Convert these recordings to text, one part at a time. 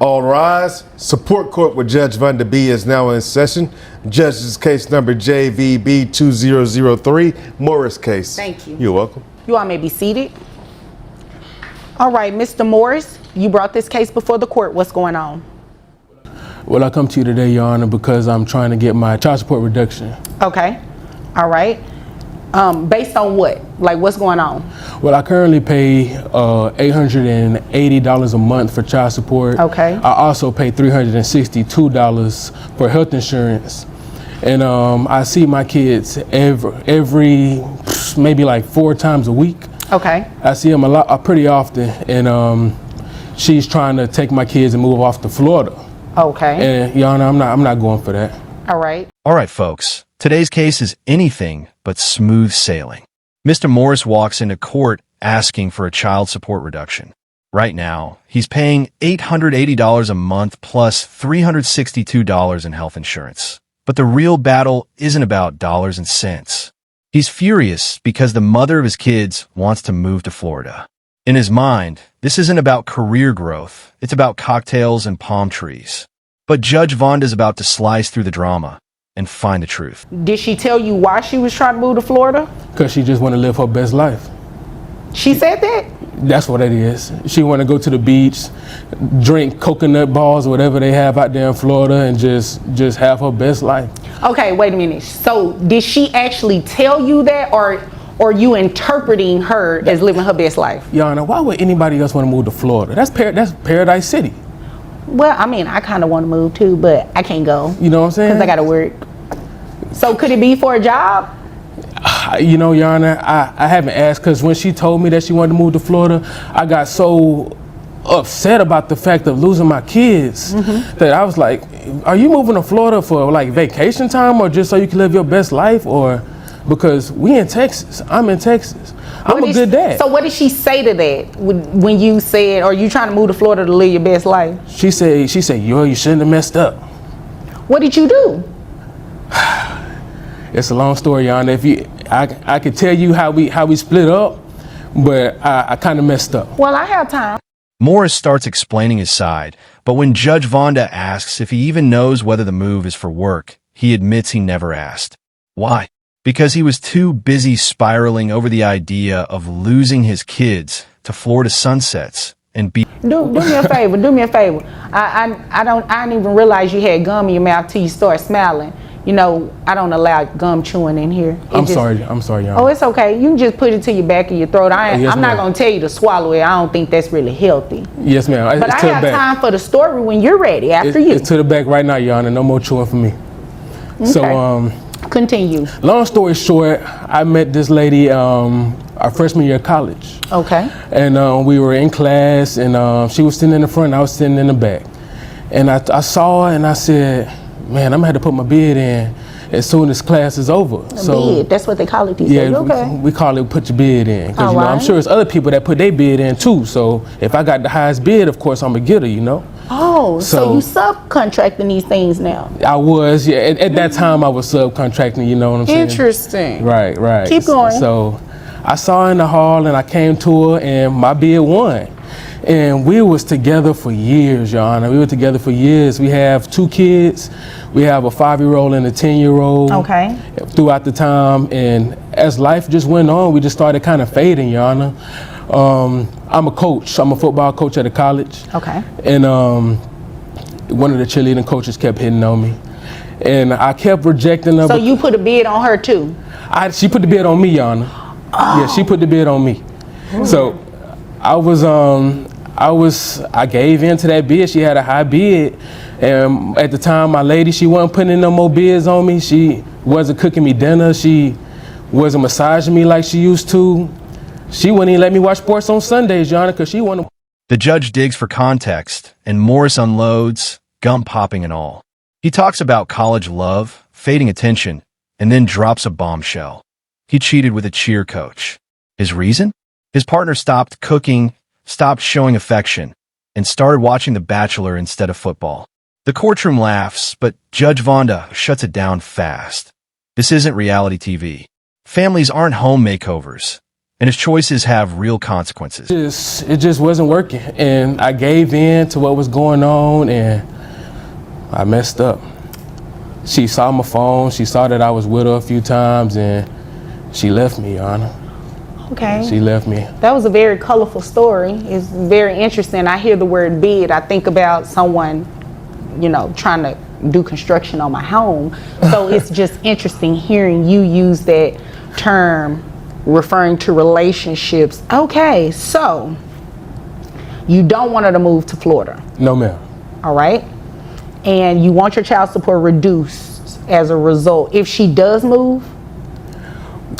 All rise. Support court with Judge Vonda B is now in session. Judge's case number JVB 2003, Morris case. Thank you. You're welcome. You all may be seated. All right, Mr. Morris, you brought this case before the court. What's going on? Well, I come to you today, Your Honor, because I'm trying to get my child support reduction. Okay. All right. Based on what? Like, what's going on? Well, I currently pay $880 a month for child support. Okay. I also pay $362 for health insurance. And I see my kids every maybe like 4 times a week. Okay. I see them pretty often. And she's trying to take my kids and move off to Florida. Okay. And, Your Honor, I'm not going for that. All right. All right, folks. Today's case is anything but smooth sailing. Mr. Morris walks into court asking for a child support reduction. Right now, he's paying $880 a month plus $362 in health insurance. But the real battle isn't about dollars and cents. He's furious because the mother of his kids wants to move to Florida. In his mind, this isn't about career growth. It's about cocktails and palm trees. But Judge Vonda's about to slice through the drama and find the truth. Did she tell you why she was trying to move to Florida? Because she just want to live her best life. She said that? That's what it is. She want to go to the beach, drink coconut balls, whatever they have out there in Florida, and just have her best life. Okay, wait a minute. So did she actually tell you that, or you interpreting her as living her best life? Your Honor, why would anybody else want to move to Florida? That's Paradise City. Well, I mean, I kind of want to move too, but I can't go. You know what I'm saying? Because I got to work. So could it be for a job? You know, Your Honor, I haven't asked, because when she told me that she wanted to move to Florida, I got so upset about the fact of losing my kids that I was like, are you moving to Florida for like vacation time, or just so you can live your best life? Or because we in Texas, I'm in Texas. I'm a good dad. So what did she say to that when you said, are you trying to move to Florida to live your best life? She said, yo, you shouldn't have messed up. What did you do? It's a long story, Your Honor. I could tell you how we split up, but I kind of messed up. Well, I have time. Morris starts explaining his side, but when Judge Vonda asks if he even knows whether the move is for work, he admits he never asked. Why? Because he was too busy spiraling over the idea of losing his kids to Florida sunsets and be. Do me a favor. Do me a favor. I didn't even realize you had gum in your mouth till you start smiling. You know, I don't allow gum chewing in here. I'm sorry, Your Honor. Oh, it's okay. You can just put it to your back of your throat. Yes, I'm not going to tell you to swallow it. I don't think that's really healthy. Yes, ma'am. But I have time for the story when you're ready, after you. It's to the back right now, Your Honor. No more chewing for me. Okay. So, continue. Long story short, I met this lady our freshman year of college. Okay. And we were in class, and she was sitting in the front, I was sitting in the back. And I saw her, and I said, man, I'm gonna have to put my bid in as soon as class is over. Bid, that's what they call it these days. Okay. We call it put your bid in. Because All right. I'm sure there's other people that put their bid in too. So if I got the highest bid, of course I'm a getter, you know. Oh, so you subcontracting these things now? I was, yeah. At that time I was subcontracting, you know what I'm saying? Interesting. Right. Keep going. So I saw her in the hall, and I came to her, and my bid won. And we was together for years, Your Honor. We were together for years. We have 2 kids. We have a 5-year-old and a 10-year-old. Okay. Throughout the time, and as life just went on, we just started kind of fading, Your Honor. I'm a coach. I'm a football coach at a college. Okay. And one of the cheerleading coaches kept hitting on me, and I kept rejecting her. So you put a bid on her too? She put the bid on me, Your Honor. Oh. Yeah, she put the bid on me. So I gave in to that bid. She had a high bid, and at the time, my lady, she wasn't putting in no more bids on me. She wasn't cooking me dinner. She wasn't massaging me like she used to. She wouldn't even let me watch sports on Sundays, Your Honor, because she wanted. The judge digs for context, and Morris unloads, gum popping and all. He talks about college love, fading attention, and then drops a bombshell. He cheated with a cheer coach. His reason? His partner stopped cooking, stopped showing affection, and started watching The Bachelor instead of football. The courtroom laughs, but Judge Vonda shuts it down fast. This isn't reality TV. Families aren't home makeovers. and his choices have real consequences. It just wasn't working, and I gave in to what was going on, and I messed up. She saw my phone, she saw that I was with her a few times, and she left me, Your Honor. Okay. She left me. That was a very colorful story. It's very interesting. I hear the word bid. I think about someone, trying to do construction on my home. So it's just interesting hearing you use that term referring to relationships. Okay, so you don't want her to move to Florida. No, ma'am. All right. And you want your child support reduced as a result if she does move?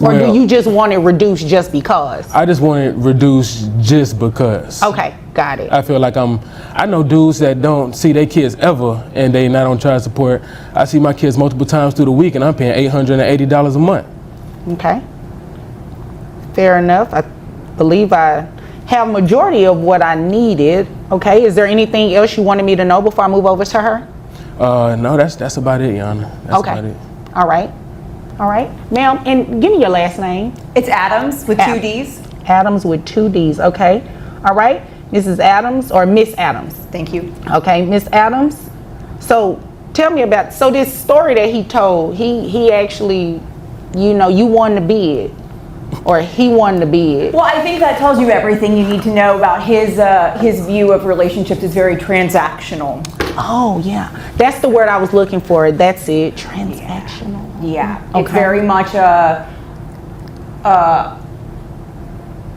Or Well, do you just want it reduced just because? I just want it reduced just because. Okay, got it. I feel like I know dudes that don't see their kids ever and they not on child support. I see my kids multiple times through the week and I'm paying $880 a month. Okay. Fair enough. I believe I have majority of what I needed. Okay, is there anything else you wanted me to know before I move over to her? No, that's about it, Your Honor. That's Okay. about it. All right. All right. Ma'am, and give me your last name. It's Adams with two D's. Adams with 2 D's. Okay. All right. Mrs. Adams or Miss Adams. Thank you. Okay, Miss Adams. So tell me about, so this story that he told, he actually, you won the bid. Or he won the bid. Well, I think that tells you everything you need to know about his view of relationships is very transactional. Oh, yeah. That's the word I was looking for. That's it. Transactional. Yeah. Okay. It's very much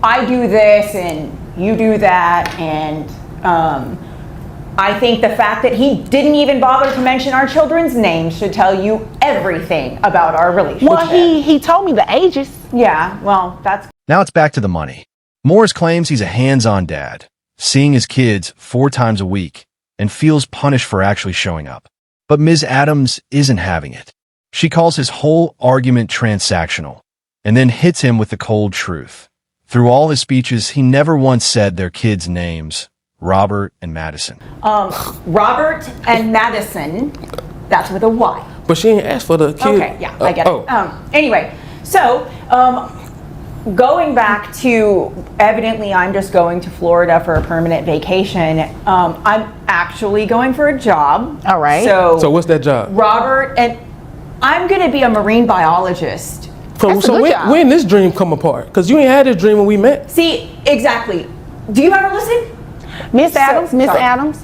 I do this and you do that, and I think the fact that he didn't even bother to mention our children's names should tell you everything about our relationship. Well, he told me the ages. Yeah, well, that's... Now it's back to the money. Morris claims he's a hands-on dad, seeing his kids 4 times a week, and feels punished for actually showing up. But Ms. Adams isn't having it. She calls his whole argument transactional, and then hits him with the cold truth. Through all his speeches, he never once said their kids' names, Robert and Madison. Robert and Madison, that's with a Y. But she ain't asked for the kid. Okay, yeah, I get it. Anyway, so going back to, evidently I'm just going to Florida for a permanent vacation. I'm actually going for a job. All right. So what's that job? Robert, and I'm going to be a marine biologist. That's a good job. When this dream come apart? Because you ain't had this dream when we met. See, exactly. Do you ever listen? Miss Adams, Miss sorry. Adams,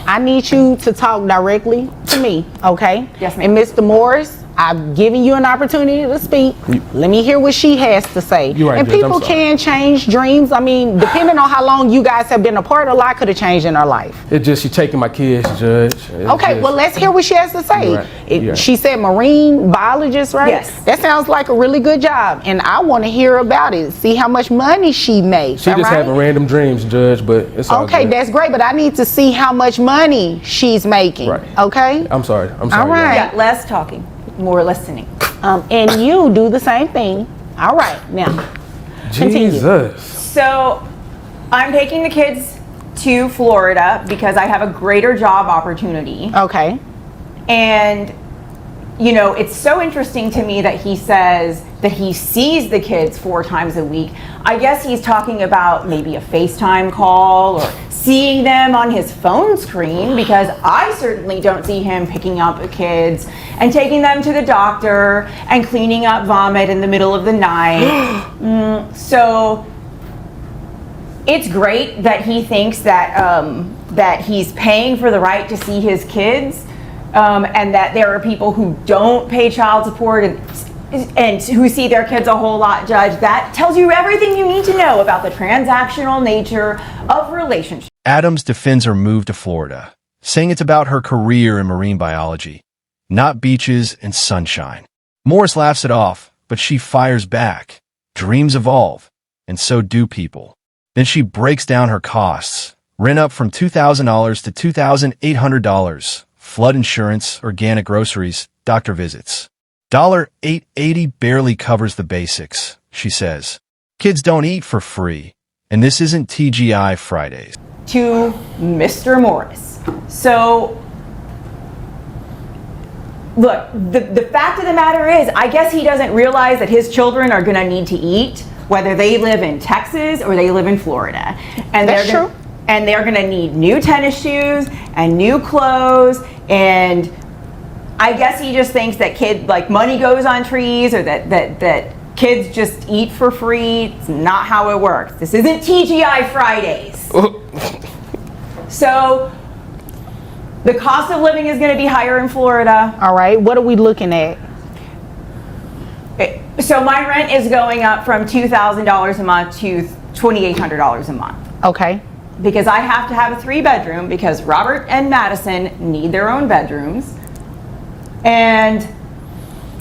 I need you to talk directly to me, okay? Yes, ma'am. And Mr. Morris, I've given you an opportunity to speak. Let me hear what she has to say. You're right, and Judge, I'm people sorry. can change dreams. I mean, depending on how long you guys have been apart, a lot could have changed in her life. It's just she taking my kids, Judge. It's Okay, just- well, let's hear what she has to say. You're right. You're right. She said marine biologist, right? Yes. That sounds like a really good job, and I want to hear about it. See how much money she makes. She all just right? having random dreams, Judge, but it's all Okay, good. that's great, but I need to see how much money she's making. Right. Okay? I'm sorry. All Your right. Honor. Yeah, less talking, more listening. And you do the same thing. All right, now, continue. Jesus. So I'm taking the kids to Florida because I have a greater job opportunity. Okay. And, it's so interesting to me that he says that he sees the kids 4 times a week. I guess he's talking about maybe a FaceTime call or seeing them on his phone screen, because I certainly don't see him picking up the kids and taking them to the doctor and cleaning up vomit in the middle of the night. So it's great that he thinks that that he's paying for the right to see his kids, and that there are people who don't pay child support and who see their kids a whole lot, Judge. That tells you everything you need to know about the transactional nature of relationships. Adams defends her move to Florida, saying it's about her career in marine biology, not beaches and sunshine. Morris laughs it off, but she fires back. Dreams evolve, and so do people. Then she breaks down her costs. Rent up from $2,000 to $2,800. Flood insurance, organic groceries, doctor visits. $880 barely covers the basics, she says. Kids don't eat for free, and this isn't TGI Fridays. To Mr. Morris. So, look, the fact of the matter is, I guess he doesn't realize that his children are going to need to eat whether they live in Texas or they live in Florida. And That's true. And they're gonna need new tennis shoes and new clothes, and I guess he just thinks that money goes on trees, or that kids just eat for free. It's not how it works. This isn't TGI Fridays. So the cost of living is going to be higher in Florida. All right, what are we looking at? So my rent is going up from $2,000 a month to $2,800 a month. Okay. Because I have to have a 3-bedroom, because Robert and Madison need their own bedrooms. And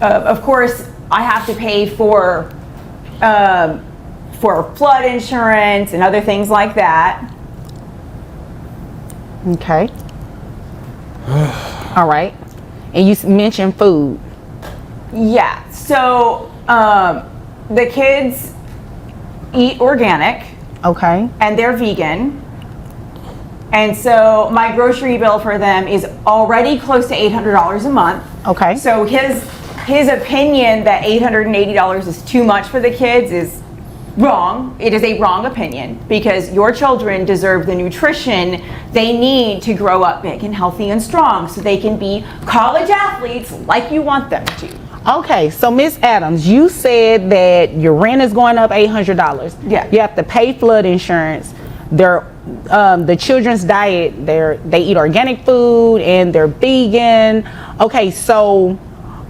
of course, I have to pay for flood insurance and other things like that. Okay. All right. And you mentioned food. Yeah. So the kids eat organic. Okay. And they're vegan. And so my grocery bill for them is already close to $800 a month. Okay. So his opinion that $880 is too much for the kids is wrong. It is a wrong opinion, because your children deserve the nutrition they need to grow up big and healthy and strong, so they can be college athletes like you want them to. Okay, so Miss Adams, you said that your rent is going up $800. Yeah. You have to pay flood insurance. The children's diet, they eat organic food and they're vegan. Okay, so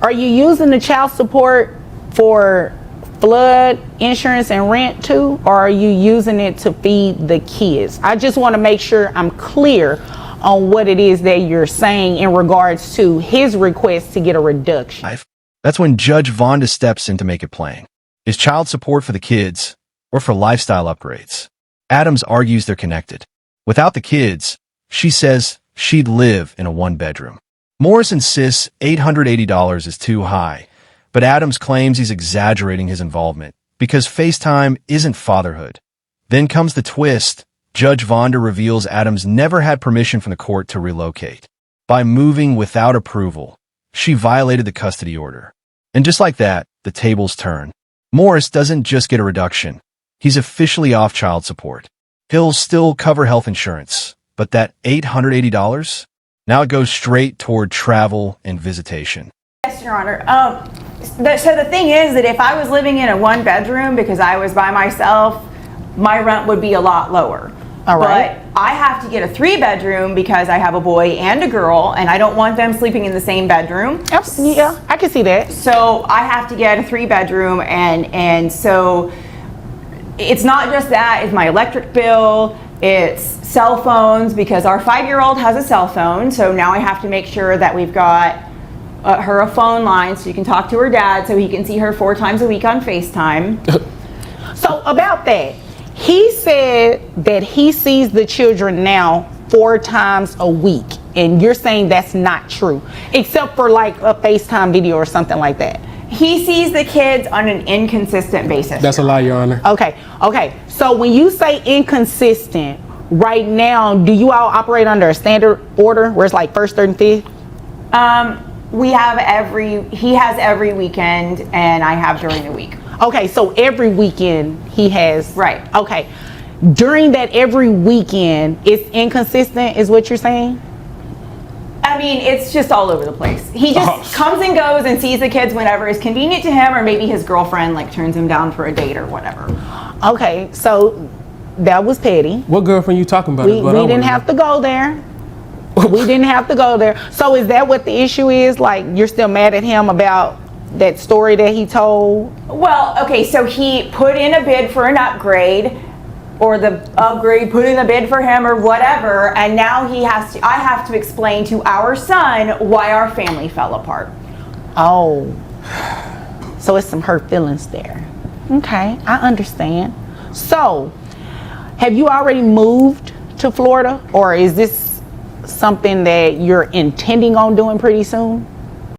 are you using the child support for flood insurance and rent too, or are you using it to feed the kids? I just want to make sure I'm clear on what it is that you're saying in regards to his request to get a reduction. That's when Judge Vonda steps in to make it plain. Is child support for the kids or for lifestyle upgrades? Adams argues they're connected. Without the kids, she says she'd live in a 1-bedroom. Morris insists $880 is too high, but Adams claims he's exaggerating his involvement because FaceTime isn't fatherhood. Then comes the twist. Judge Vonda reveals Adams never had permission from the court to relocate. By moving without approval, she violated the custody order. And just like that, the tables turn. Morris doesn't just get a reduction. He's officially off child support. He'll still cover health insurance, but that $880? Now it goes straight toward travel and visitation. Yes, Your Honor. So the thing is that if I was living in a 1-bedroom because I was by myself, my rent would be a lot lower. All right. But I have to get a 3-bedroom because I have a boy and a girl, and I don't want them sleeping in the same bedroom. Yeah, I can see that. So I have to get a 3-bedroom, and so it's not just that, it's my electric bill, it's cell phones, because our 5-year-old has a cell phone, so now I have to make sure that we've got her a phone line so you can talk to her dad so he can see her 4 times a week on FaceTime. So about that, he said that he sees the children now 4 times a week, and you're saying that's not true, except for like a FaceTime video or something like that. He sees the kids on an inconsistent basis. That's a lie, Your Honor. Okay. So when you say inconsistent, right now, do you all operate under a standard order where it's like first, third, and fifth? He has every weekend, and I have during the week. Okay, so every weekend he has. Right. Okay. During that every weekend, it's inconsistent, is what you're saying? I mean, it's just all over the place. He just comes and goes and sees the kids whenever is convenient to him, or maybe his girlfriend like turns him down for a date or whatever. Okay, so that was petty. What girlfriend you talking about? We didn't have to go there. We didn't have to go there. So is that what the issue is? Like, you're still mad at him about that story that he told? Well, okay, so he put in a bid for an upgrade, or the upgrade put in a bid for him or whatever, and now I have to explain to our son why our family fell apart. Oh, so it's some hurt feelings there. Okay, I understand. So, have you already moved to Florida, or is this something that you're intending on doing pretty soon?